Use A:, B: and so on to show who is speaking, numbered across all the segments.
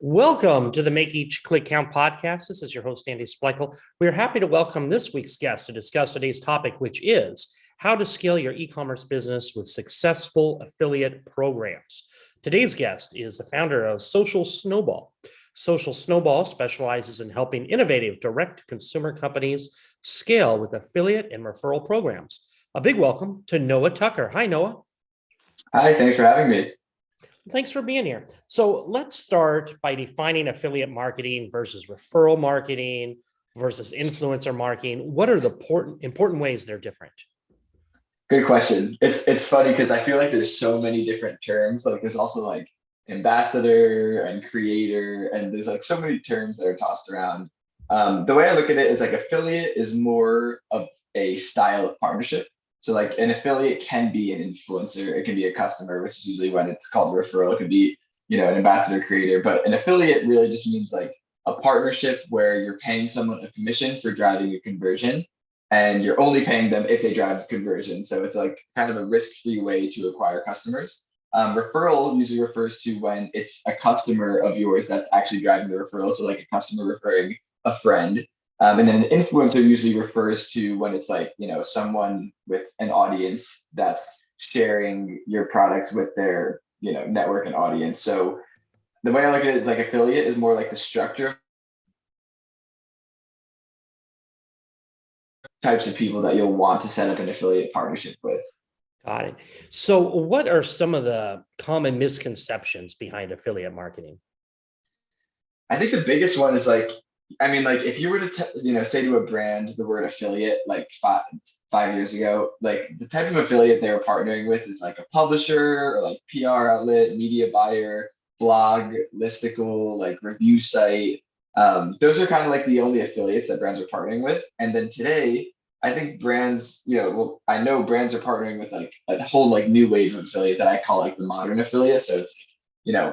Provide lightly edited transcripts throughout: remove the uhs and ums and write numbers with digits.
A: Welcome to the Make Each Click Count podcast. This is your host, Andy Splichal. We are happy to welcome this week's guest to discuss today's topic, which is how to scale your e-commerce business with successful affiliate programs. Today's guest is the founder of Social Snowball. Social Snowball specializes in helping innovative direct-to-consumer companies scale with affiliate and referral programs. A big welcome to Noah Tucker. Hi, Noah.
B: Hi, thanks for having me.
A: Thanks for being here. So let's start by defining affiliate marketing versus referral marketing versus influencer marketing. What are the important ways they're different?
B: Good question. It's funny because I feel like there's so many different terms. Like there's also like ambassador and creator, and there's like so many terms that are tossed around. The way I look at it is like affiliate is more of a style of partnership. So like an affiliate can be an influencer, it can be a customer, which is usually when it's called a referral. It could be, an ambassador creator, but an affiliate really just means like a partnership where you're paying someone a commission for driving a conversion and you're only paying them if they drive the conversion. So it's like kind of a risk-free way to acquire customers. Referral usually refers to when it's a customer of yours that's actually driving the referral. So like a customer referring a friend. And then an influencer usually refers to when it's like, someone with an audience that's sharing your products with their, network and audience. So the way I look at it is like affiliate is more like the structure types of people that you'll want to set up an affiliate partnership with.
A: Got it. So what are some of the common misconceptions behind affiliate marketing?
B: I think the biggest one is like, like if you were to, say to a brand the word affiliate like 5 years ago, like the type of affiliate they were partnering with is like a publisher or like PR outlet, media buyer, blog, listicle, like review site. Those are kind of like the only affiliates that brands are partnering with. And then today, I think brands, I know brands are partnering with like a whole like new wave of affiliate that I call like the modern affiliate. So it's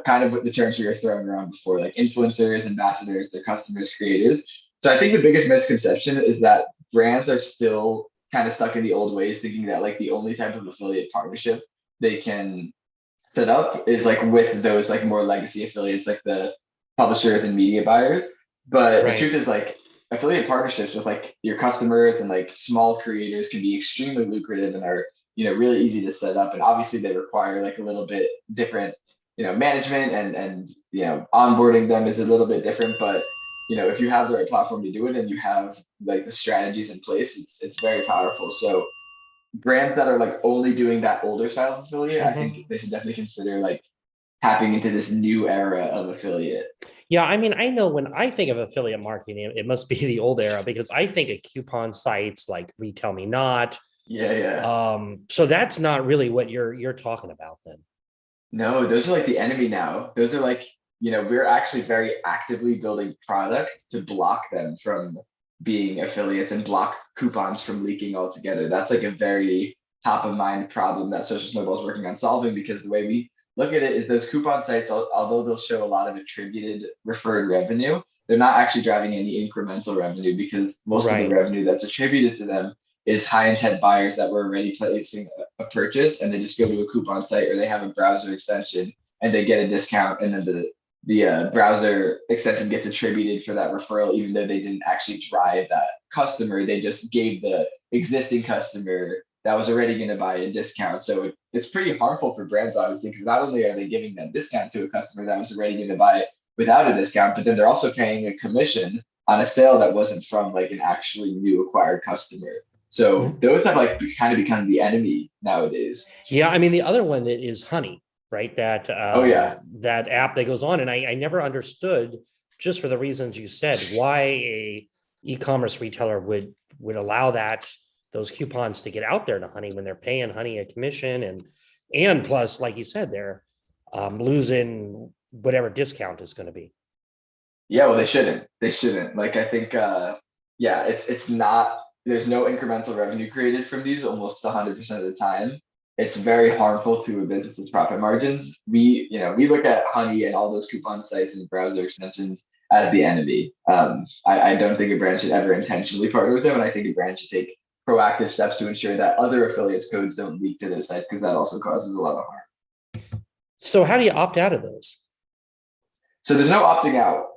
B: kind of what the terms we were throwing around before, like influencers, ambassadors, their customers, creators. So I think the biggest misconception is that brands are still kind of stuck in the old ways, thinking that like the only type of affiliate partnership they can set up is like with those like more legacy affiliates, like the publishers and media buyers. But the
A: Right.
B: truth is like affiliate partnerships with like your customers and like small creators can be extremely lucrative and are really easy to set up. And obviously they require like a little bit different management and onboarding them is a little bit different, but if you have the right platform to do it and you have like the strategies in place, it's very powerful. So brands that are like only doing that older style of affiliate, I think
A: Mhm.
B: they should definitely consider like tapping into this new era of affiliate.
A: Yeah, I mean, I know when I think of affiliate marketing, it must be the old era because I think of coupon sites like Retail Me Not.
B: Yeah, yeah.
A: So that's not really what you're talking about then.
B: No, those are like the enemy now. Those are like, we're actually very actively building product to block them from being affiliates and block coupons from leaking altogether. That's like a very top of mind problem that Social Snowball is working on solving, because the way we look at it is those coupon sites, although they'll show a lot of attributed referred revenue, they're not actually driving any incremental revenue, because most of the
A: Right.
B: revenue that's attributed to them is high intent buyers that were already placing a purchase, and they just go to a coupon site or they have a browser extension and they get a discount, and then the browser extension gets attributed for that referral even though they didn't actually drive that customer. They just gave the existing customer that was already going to buy a discount. So it's pretty harmful for brands, obviously, because not only are they giving that discount to a customer that was already going to buy it without a discount, but then they're also paying a commission on a sale that wasn't from like an actually new acquired customer. So
A: Mhm.
B: those have like kind of become the enemy nowadays.
A: Yeah, I mean, the other one that is Honey, right? That
B: Oh yeah.
A: that app that goes on, and I never understood, just for the reasons you said, why a e-commerce retailer would allow those coupons to get out there to Honey when they're paying Honey a commission, and plus, like you said, they're losing whatever discount is going to be.
B: Yeah, well, they shouldn't. They shouldn't. Like I think yeah, it's not, there's no incremental revenue created from these almost 100% of the time. It's very harmful to a business's profit margins. We look at Honey and all those coupon sites and browser extensions as the enemy. I don't think a brand should ever intentionally partner with them, and I think a brand should take proactive steps to ensure that other affiliates codes don't leak to those sites, because that also causes a lot of harm.
A: So how do you opt out of those?
B: So there's no opting out.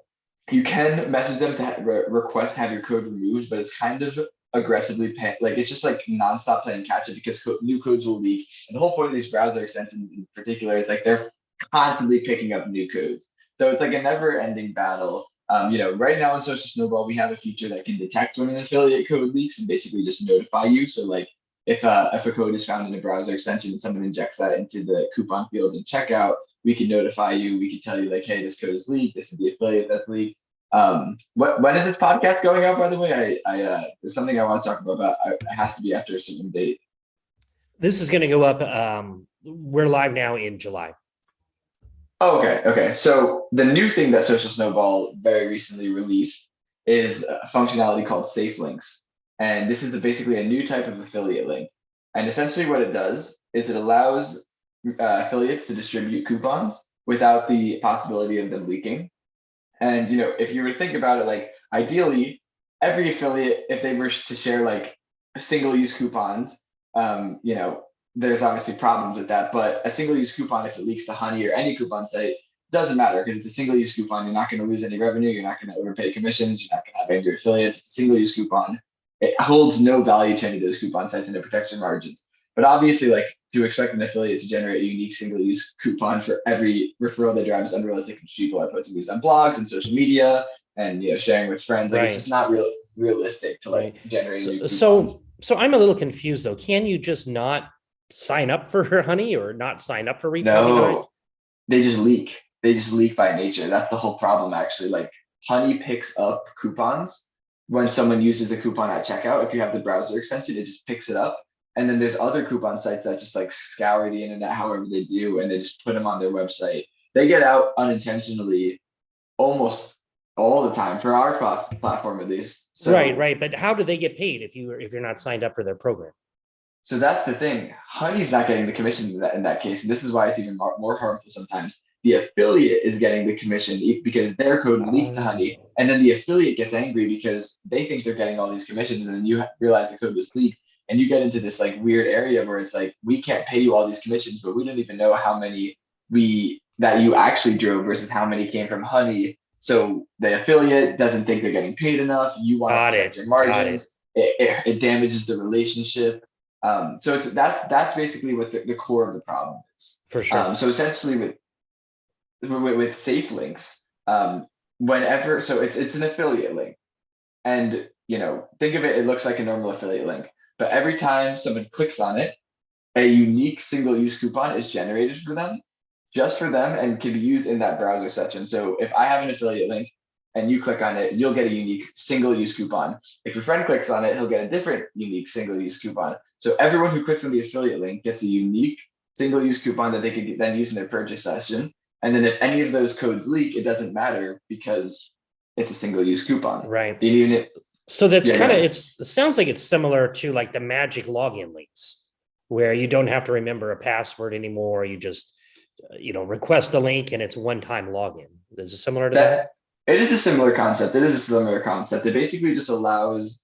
B: You can message them to request have your code removed, but it's kind of aggressively like it's just like nonstop playing catch up because new codes will leak. And the whole point of these browser extensions in particular is like they're constantly picking up new codes. So it's like a never ending battle. Right now in Social Snowball, we have a feature that can detect when an affiliate code leaks and basically just notify you. So like if a code is found in a browser extension and someone injects that into the coupon field in checkout, we can notify you. We can tell you like, hey, this code is leaked. This is the affiliate that's leaked. When is this podcast going out, by the way? There's something I want to talk about, but it has to be after a certain date.
A: This is going to go up. We're live now in July.
B: Oh, okay. So the new thing that Social Snowball very recently released is a functionality called safe links. And this is basically a new type of affiliate link. And essentially what it does is it allows affiliates to distribute coupons without the possibility of them leaking. And if you were to think about it, like ideally, every affiliate, if they were to share like single-use coupons, there's obviously problems with that. But a single-use coupon, if it leaks to Honey or any coupon site, doesn't matter because it's a single-use coupon. You're not going to lose any revenue. You're not going to overpay commissions. You're not going to have angry affiliates. It's a single-use coupon. It holds no value to any of those coupon sites and it protects your margins. But obviously, like to expect an affiliate to generate a unique single-use coupon for every referral they drive is unrealistic. People are posting these on blogs and social media and sharing with friends. Like it's just not realistic to like generate a new coupon.
A: So I'm a little confused though. Can you just not sign up for Honey or not sign up for Retailing?
B: No, they just leak. They just leak by nature. That's the whole problem, actually. Like Honey picks up coupons when someone uses a coupon at checkout. If you have the browser extension, it just picks it up. And then there's other coupon sites that just like scour the internet however they do, and they just put them on their website. They get out unintentionally almost all the time for our platform, at least. So,
A: right. But how do they get paid if you're not signed up for their program?
B: So that's the thing. Honey's not getting the commission in that case, and this is why it's even more harmful sometimes. The affiliate is getting the commission because their code leaked to Honey, and then the affiliate gets angry because they think they're getting all these commissions, and then you realize the code was leaked. And you get into this like weird area where it's like, we can't pay you all these commissions, but we don't even know how many that you actually drove versus how many came from Honey. So the affiliate doesn't think they're getting paid enough. You want to protect your margins. It damages the relationship. So that's basically what the core of the problem is.
A: For sure.
B: So essentially with safe links, whenever, so it's an affiliate link, and think of it, it looks like a normal affiliate link. But every time someone clicks on it, a unique single-use coupon is generated for them, just for them, and can be used in that browser section. So if I have an affiliate link and you click on it, you'll get a unique single-use coupon. If your friend clicks on it, he'll get a different unique single-use coupon. So everyone who clicks on the affiliate link gets a unique single-use coupon that they can then use in their purchase session. And then if any of those codes leak, it doesn't matter because it's a single-use coupon.
A: Right. So that's it sounds like it's similar to like the magic login links where you don't have to remember a password anymore. You just, request the link and it's one-time login. Is it similar to that?
B: It is a similar concept. It basically just allows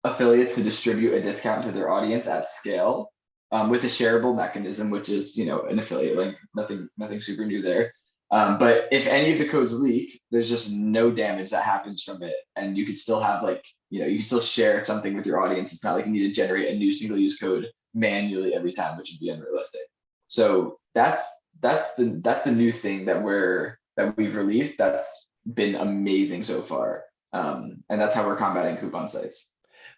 B: affiliates to distribute a discount to their audience at scale with a shareable mechanism, which is, an affiliate link, nothing super new there. But if any of the codes leak, there's just no damage that happens from it. And you could still have you can still share something with your audience. It's not like you need to generate a new single-use code manually every time, which would be unrealistic. So that's the new thing that we've released that's been amazing so far. And that's how we're combating coupon sites.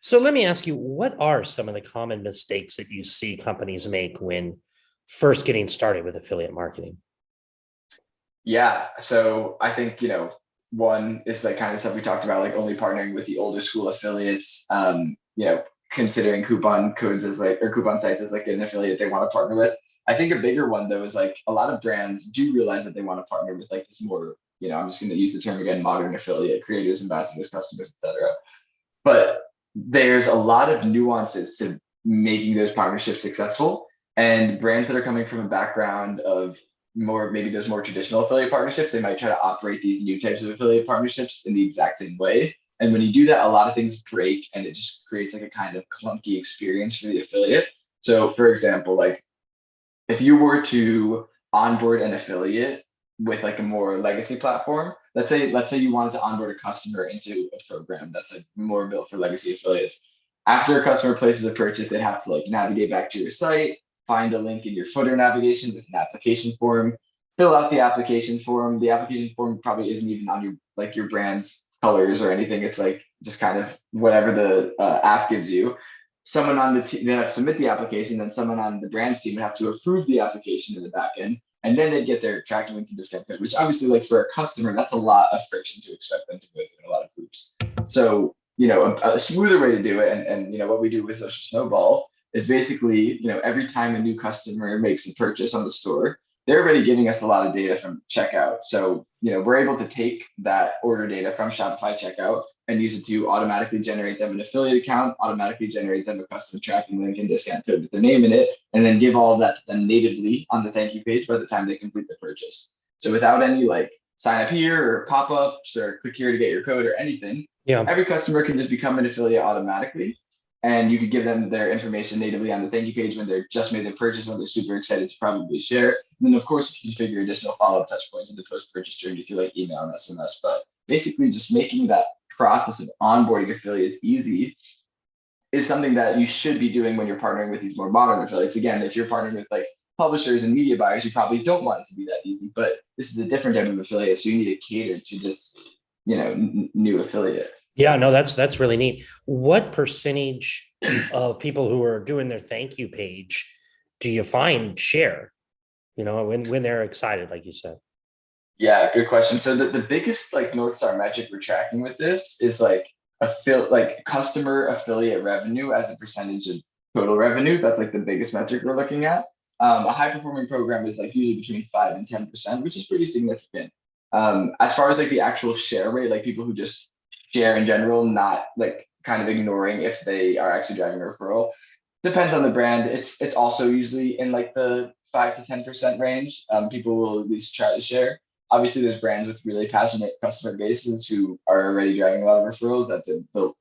A: So let me ask you, what are some of the common mistakes that you see companies make when first getting started with affiliate marketing?
B: Yeah. So I think, one is like kind of stuff we talked about, like only partnering with the older school affiliates, considering coupon codes as coupon sites as like an affiliate they want to partner with. I think a bigger one though is like a lot of brands do realize that they want to partner with like this more, I'm just going to use the term again, modern affiliate, creators, ambassadors, customers, etc. But there's a lot of nuances to making those partnerships successful, and brands that are coming from a background of maybe those more traditional affiliate partnerships, they might try to operate these new types of affiliate partnerships in the exact same way. And when you do that, a lot of things break and it just creates like a kind of clunky experience for the affiliate. So for example, like if you were to onboard an affiliate with like a more legacy platform. Let's say you wanted to onboard a customer into a program that's like more built for legacy affiliates. After a customer places a purchase, they have to like navigate back to your site, find a link in your footer navigation with an application form, fill out the application form. The application form probably isn't even on your like your brand's colors or anything. It's like just kind of whatever the app gives you. Someone on the team, they have to submit the application, then someone on the brand's team would have to approve the application in the back end, and then they get their tracking link and discount code, which obviously, like for a customer, that's a lot of friction to expect them to go through, a lot of hoops. So, a smoother way to do it, and what we do with Social Snowball is basically, every time a new customer makes a purchase on the store, they're already giving us a lot of data from checkout. So, we're able to take that order data from Shopify checkout and use it to automatically generate them an affiliate account, automatically generate them a custom tracking link and discount code with their name in it, and then give all of that to them natively on the thank you page by the time they complete the purchase. So without any like sign up here or pop-ups or click here to get your code or anything, every customer can just become an affiliate automatically. And you could give them their information natively on the thank you page when they're just made their purchase, when they're super excited to probably share. And then of course you can configure additional follow-up touch points in the post-purchase journey through like email and SMS. But basically just making that process of onboarding affiliates easy is something that you should be doing when you're partnering with these more modern affiliates. Again, if you're partnering with like publishers and media buyers, you probably don't want it to be that easy, but this is a different type of affiliate. So you need to cater to this, new affiliate.
A: Yeah, no, that's really neat. What percentage of people who are doing their thank you page do you find share, when they're excited, like you said?
B: Yeah, good question. So the biggest like North Star metric we're tracking with this is like customer affiliate revenue as a percentage of total revenue. That's like the biggest metric we're looking at. A high performing program is like usually between 5 and 10%, which is pretty significant. As far as like the actual share rate, like people who just share in general, not like kind of ignoring if they are actually driving a referral, depends on the brand. It's also usually in like the 5 to 10% range. People will at least try to share. Obviously, there's brands with really passionate customer bases who are already driving a lot of referrals that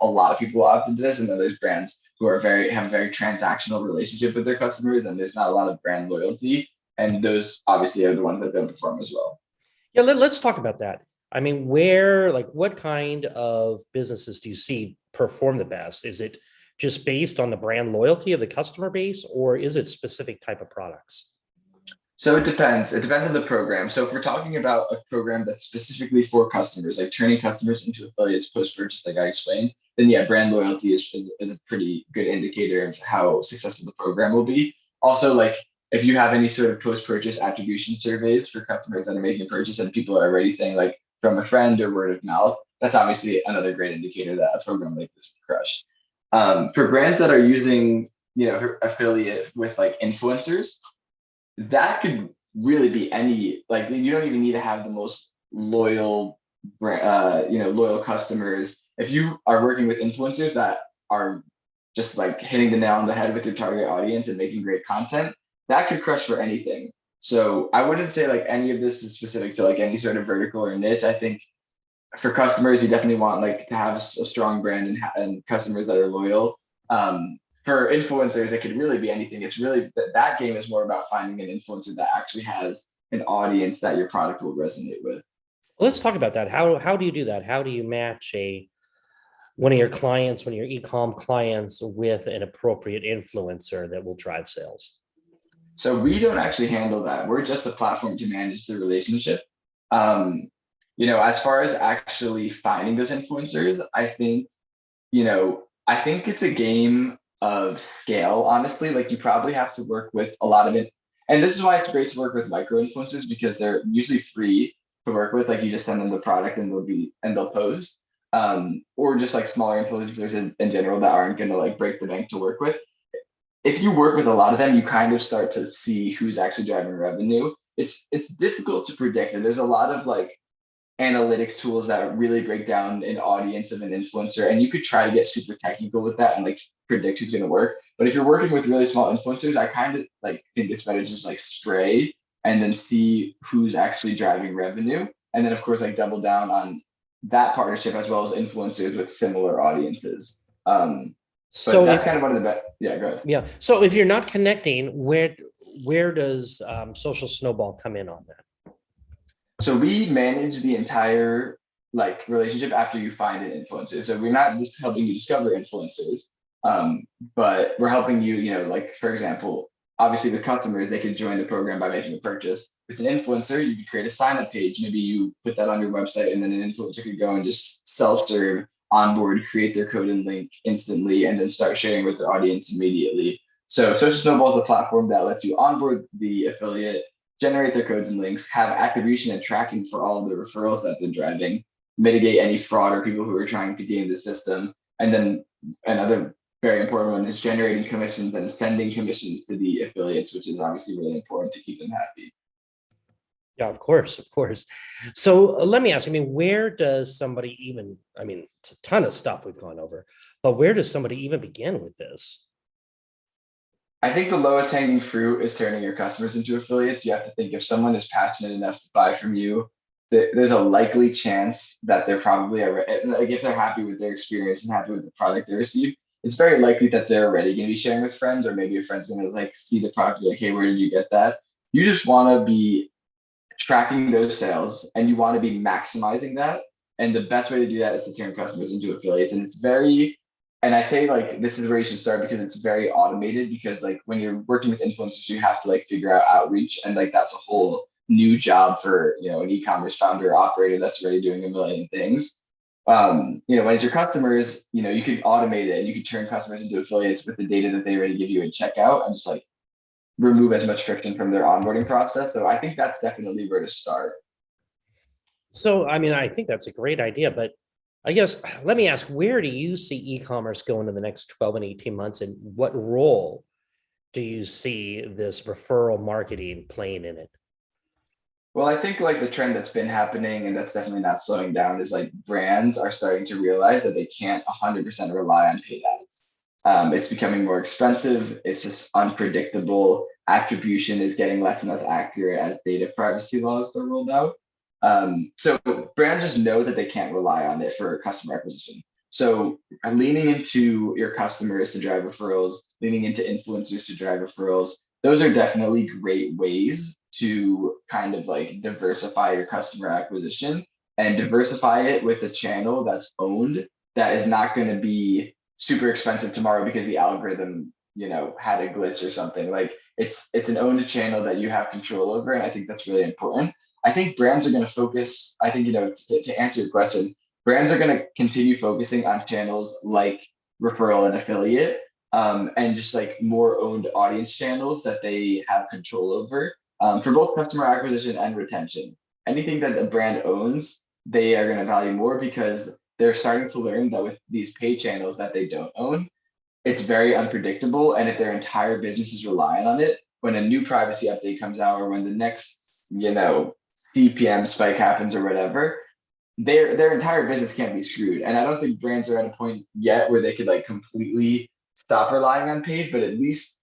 B: a lot of people opt into this, and then there's brands who have a very transactional relationship with their customers, and there's not a lot of brand loyalty, and those obviously are the ones that don't perform as well.
A: Yeah, let's talk about that. I mean, what kind of businesses do you see perform the best? Is it just based on the brand loyalty of the customer base, or is it specific type of products?
B: So it depends. It depends on the program. So if we're talking about a program that's specifically for customers, like turning customers into affiliates post-purchase, like I explained, then yeah, brand loyalty is a pretty good indicator of how successful the program will be. Also, like if you have any sort of post-purchase attribution surveys for customers that are making a purchase and people are already saying like from a friend or word of mouth, that's obviously another great indicator that a program like this will crush. For brands that are using, affiliate with like influencers, that could really be any, like you don't even need to have the most loyal loyal customers. If you are working with influencers that are just like hitting the nail on the head with your target audience and making great content, that could crush for anything. So I wouldn't say like any of this is specific to like any sort of vertical or niche. I think for customers, you definitely want like to have a strong brand and customers that are loyal. For influencers, it could really be anything. It's really that game is more about finding an influencer that actually has an audience that your product will resonate with.
A: Well, let's talk about that. How do you do that? How do you match one of your clients, one of your e-com clients with an appropriate influencer that will drive sales?
B: So we don't actually handle that. We're just a platform to manage the relationship. As far as actually finding those influencers, I think it's a game of scale, honestly. Like you probably have to work with a lot of it. And this is why it's great to work with micro influencers, because they're usually free to work with. Like you just send them the product and they'll post. Or just like smaller influencers in general that aren't gonna like break the bank to work with. If you work with a lot of them, you kind of start to see who's actually driving revenue. It's difficult to predict, and there's a lot of like analytics tools that really break down an audience of an influencer, and you could try to get super technical with that and like predict who's going to work. But if you're working with really small influencers, I kind of like think it's better to just like spray and then see who's actually driving revenue, and then of course like double down on that partnership as well as influencers with similar audiences. So that's kind of one of the best. Yeah, go ahead.
A: Yeah. So if you're not connecting, where does Social Snowball come in on that?
B: So we manage the entire like relationship after you find an influencer. So we're not just helping you discover influencers, um, but we're helping you, like for example, obviously with customers, they could join the program by making a purchase. With an influencer, you could create a sign up page. Maybe you put that on your website and then an influencer could go and just self-serve, onboard, create their code and link instantly, and then start sharing with their audience immediately. So Social Snowball is a platform that lets you onboard the affiliate, generate their codes and links, have attribution and tracking for all of the referrals that they're driving, mitigate any fraud or people who are trying to game the system. And then another very important one is generating commissions and sending commissions to the affiliates, which is obviously really important to keep them happy.
A: Yeah, of course, of course. So let me ask, I mean, where does somebody even, I mean, it's a ton of stuff we've gone over, but where does somebody even begin with this?
B: I think the lowest hanging fruit is turning your customers into affiliates. You have to think if someone is passionate enough to buy from you, there's a likely chance that they're probably already, like if they're happy with their experience and happy with the product they receive, it's very likely that they're already going to be sharing with friends, or maybe a friend's going to like see the product, be like, hey, where did you get that? You just want to be tracking those sales and you want to be maximizing that. And the best way to do that is to turn customers into affiliates. And it's very, and I say like this is where you should start because it's very automated, because like when you're working with influencers, you have to like figure out outreach. And like that's a whole new job for an e-commerce founder or operator that's already doing a million things. When it's your customers, you could automate it and you could turn customers into affiliates with the data that they already give you at checkout and just like remove as much friction from their onboarding process. So I think that's definitely where to start.
A: So, I mean, I think that's a great idea, but I guess let me ask, where do you see e-commerce going in the next 12 and 18 months, and what role do you see this referral marketing playing in it?
B: Well, I think like the trend that's been happening, and that's definitely not slowing down, is like brands are starting to realize that they can't 100% rely on paid ads. It's becoming more expensive. It's just unpredictable. Attribution is getting less and less accurate as data privacy laws are rolled out. So brands just know that they can't rely on it for customer acquisition. So leaning into your customers to drive referrals, leaning into influencers to drive referrals, those are definitely great ways to kind of like diversify your customer acquisition and diversify it with a channel that's owned, that is not going to be super expensive tomorrow because the algorithm, had a glitch or something. Like it's an owned channel that you have control over. And I think that's really important. I think brands are going to focus, I think, to answer your question, brands are going to continue focusing on channels like referral and affiliate, and just like more owned audience channels that they have control over, for both customer acquisition and retention. Anything that a brand owns, they are going to value more because they're starting to learn that with these pay channels that they don't own, it's very unpredictable. And if their entire business is relying on it, when a new privacy update comes out or when the next, CPM spike happens or whatever, their entire business can't be screwed. And I don't think brands are at a point yet where they could like completely stop relying on paid, but at least,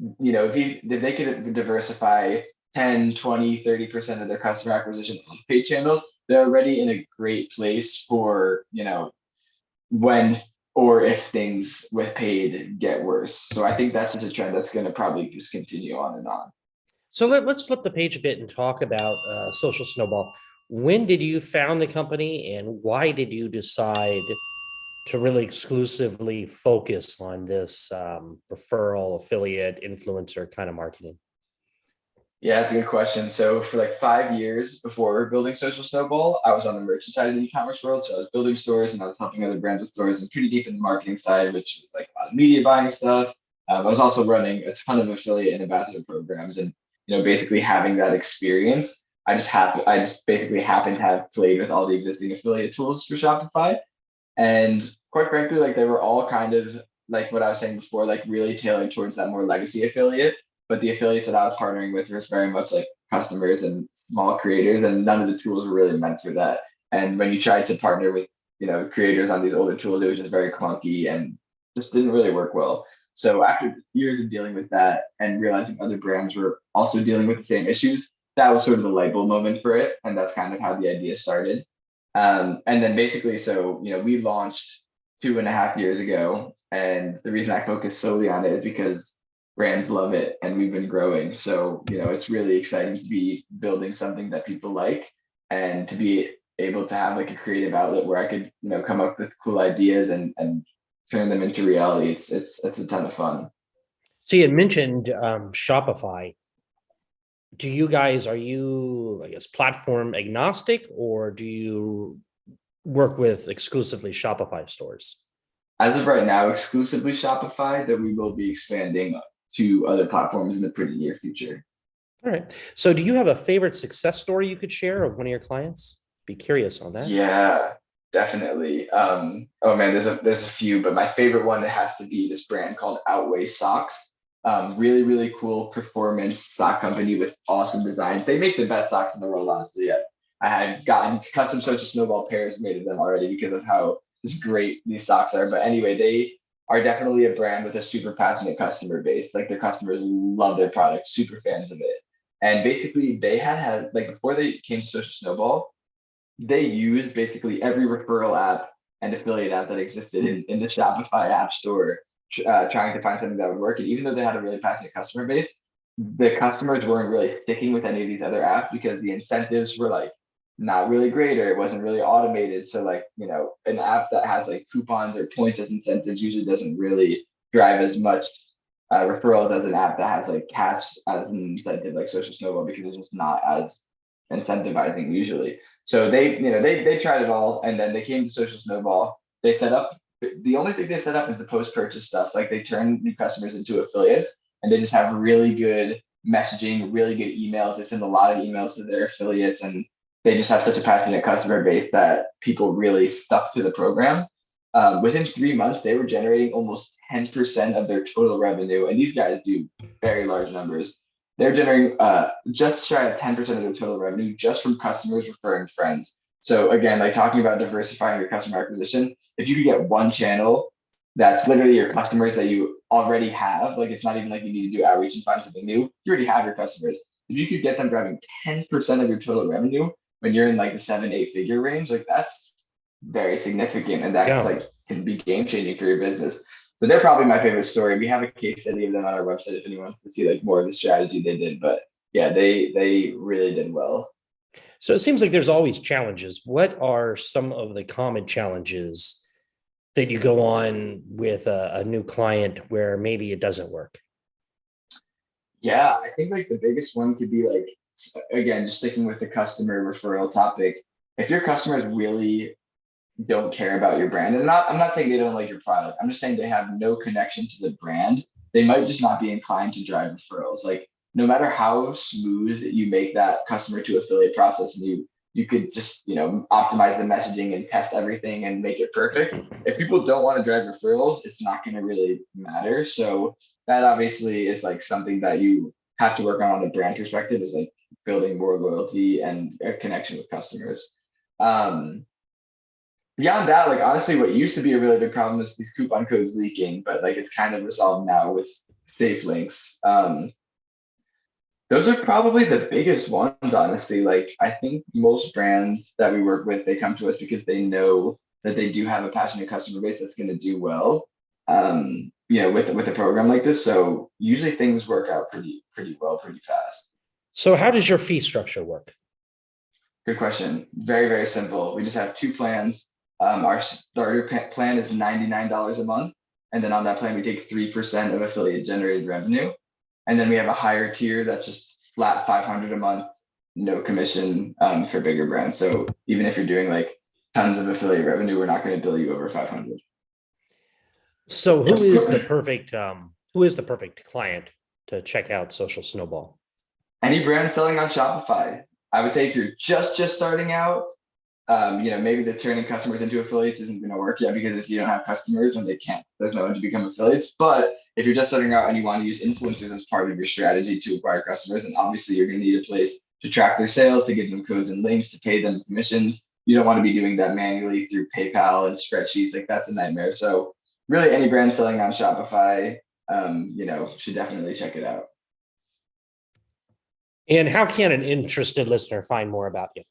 B: if they could diversify 10, 20, 30% of their customer acquisition on paid channels, they're already in a great place for, when or if things with paid get worse. So I think that's just a trend that's going to probably just continue on and on.
A: So let's flip the page a bit and talk about Social Snowball. When did you found the company, and why did you decide to really exclusively focus on this referral, affiliate, influencer kind of marketing?
B: Yeah, that's a good question. So for like 5 years before building Social Snowball, I was on the merchant side of the e-commerce world. So I was building stores and I was helping other brands with stores and pretty deep in the marketing side, which was like a lot of media buying stuff. I was also running a ton of affiliate and ambassador programs, and basically having that experience. I just basically happened to have played with all the existing affiliate tools for Shopify, and quite frankly, like they were all kind of like what I was saying before, like really tailored towards that more legacy affiliate. But the affiliates that I was partnering with was very much like customers and small creators, and none of the tools were really meant for that. And when you tried to partner with, creators on these older tools, it was just very clunky and just didn't really work well. So after years of dealing with that and realizing other brands were also dealing with the same issues, that was sort of the light bulb moment for it. And that's kind of how the idea started. And then basically, so, we launched 2.5 years ago. And the reason I focus solely on it is because brands love it and we've been growing. So, it's really exciting to be building something that people like. and to be able to have like a creative outlet where I could, come up with cool ideas and turn them into reality. It's a ton of fun.
A: So you had mentioned Shopify. Are you, I guess, platform agnostic, or do you work with exclusively Shopify stores?
B: As of right now, exclusively Shopify, that we will be expanding to other platforms in the pretty near future.
A: All right. So do you have a favorite success story you could share of one of your clients? Be curious on that.
B: Yeah, definitely. Oh man, there's a few, but my favorite one has to be this brand called Outweigh Socks. Really, really cool performance sock company with awesome designs. They make the best socks in the world, honestly. I had gotten custom Social Snowball pairs made of them already because of how just great these socks are. But anyway, they are definitely a brand with a super passionate customer base. Like their customers love their product, super fans of it. And basically, they had like before they came to Social Snowball, they used basically every referral app and affiliate app that existed in the Shopify app store, trying to find something that would work. And even though they had a really passionate customer base, the customers weren't really sticking with any of these other apps because the incentives were like not really great or it wasn't really automated. So like, an app that has like coupons or points as incentives usually doesn't really drive as much referrals as an app that has like cash as an incentive like Social Snowball because it's just not as incentivizing usually. So they tried it all, and then they came to Social Snowball. They set up the only thing they set up is the post purchase stuff. Like they turn new customers into affiliates, and they just have really good messaging, really good emails. They send a lot of emails to their affiliates, and they just have such a passionate customer base that people really stuck to the program. Within 3 months, they were generating almost 10% of their total revenue, and these guys do very large numbers. They're generating just shy of 10% of their total revenue just from customers referring friends. So again, like talking about diversifying your customer acquisition, if you could get one channel that's literally your customers that you already have, like it's not even like you need to do outreach and find something new. You already have your customers. If you could get them driving 10% of your total revenue when you're in like the 7, 8 figure range, like that's very significant, and that's
A: Yeah.
B: like can be game changing for your business. So they're probably my favorite story. We have a case study of them on our website if anyone wants to see like more of the strategy they did. But yeah, they really did well.
A: So it seems like there's always challenges. What are some of the common challenges that you go on with a new client where maybe it doesn't work?
B: Yeah, I think like the biggest one could be like again, just sticking with the customer referral topic. If your customers really don't care about your brand. And I'm not saying they don't like your product. I'm just saying they have no connection to the brand. They might just not be inclined to drive referrals. Like no matter how smooth you make that customer to affiliate process and you could just, optimize the messaging and test everything and make it perfect. If people don't want to drive referrals, it's not going to really matter. So that obviously is like something that you have to work on a brand perspective is like building more loyalty and a connection with customers. Um, Beyond that, like honestly, what used to be a really big problem is these coupon codes leaking, but like it's kind of resolved now with safe links. Those are probably the biggest ones, honestly. Like I think most brands that we work with, they come to us because they know that they do have a passionate customer base that's going to do well. With a program like this. So usually things work out pretty well, pretty fast.
A: So how does your fee structure work?
B: Good question. Very, very simple. We just have two plans. Our starter plan is $99 a month. And then on that plan, we take 3% of affiliate generated revenue. And then we have a higher tier that's just flat 500 a month, no commission for bigger brands. So even if you're doing like tons of affiliate revenue, we're not going to bill you over 500.
A: So who is the perfect client to check out Social Snowball?
B: Any brand selling on Shopify. I would say if you're just starting out, maybe the turning customers into affiliates isn't going to work yet because if you don't have customers, then there's no one to become affiliates. But if you're just starting out and you want to use influencers as part of your strategy to acquire customers, then obviously you're going to need a place to track their sales, to give them codes and links, to pay them commissions. You don't want to be doing that manually through PayPal and spreadsheets. Like that's a nightmare. So really any brand selling on Shopify, should definitely check it out.
A: And how can an interested listener find more about you?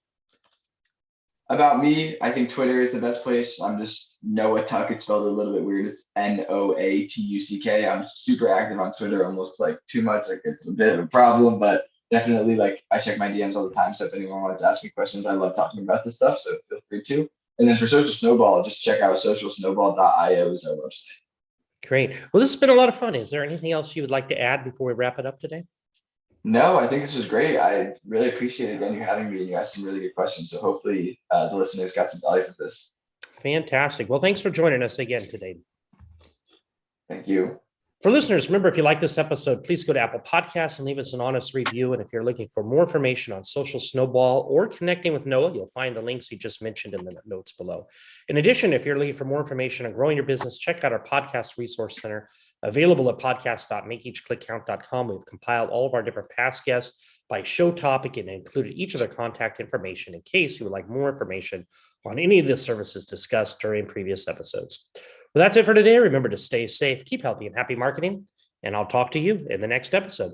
B: About me, I think Twitter is the best place. I'm just Noah Tuck. It's spelled a little bit weird. It's Noatuck. I'm super active on Twitter, almost like too much. Like it's a bit of a problem, but definitely like I check my DMs all the time. So if anyone wants to ask me questions, I love talking about this stuff. So feel free to. And then for Social Snowball, just check out socialsnowball.io is our website.
A: Great. Well, this has been a lot of fun. Is there anything else you would like to add before we wrap it up today?
B: No, I think this was great. I really appreciate again you having me. You asked some really good questions. So hopefully the listeners got some value from this.
A: Fantastic. Well, thanks for joining us again today.
B: Thank you.
A: For listeners, remember, if you like this episode, please go to Apple Podcasts and leave us an honest review. And if you're looking for more information on Social Snowball or connecting with Noah, you'll find the links he just mentioned in the notes below. In addition, if you're looking for more information on growing your business, check out our podcast resource center available at podcast.makeeachclickcount.com. We've compiled all of our different past guests by show topic and included each of their contact information in case you would like more information on any of the services discussed during previous episodes. Well, that's it for today. Remember to stay safe, keep healthy, and happy marketing. And I'll talk to you in the next episode.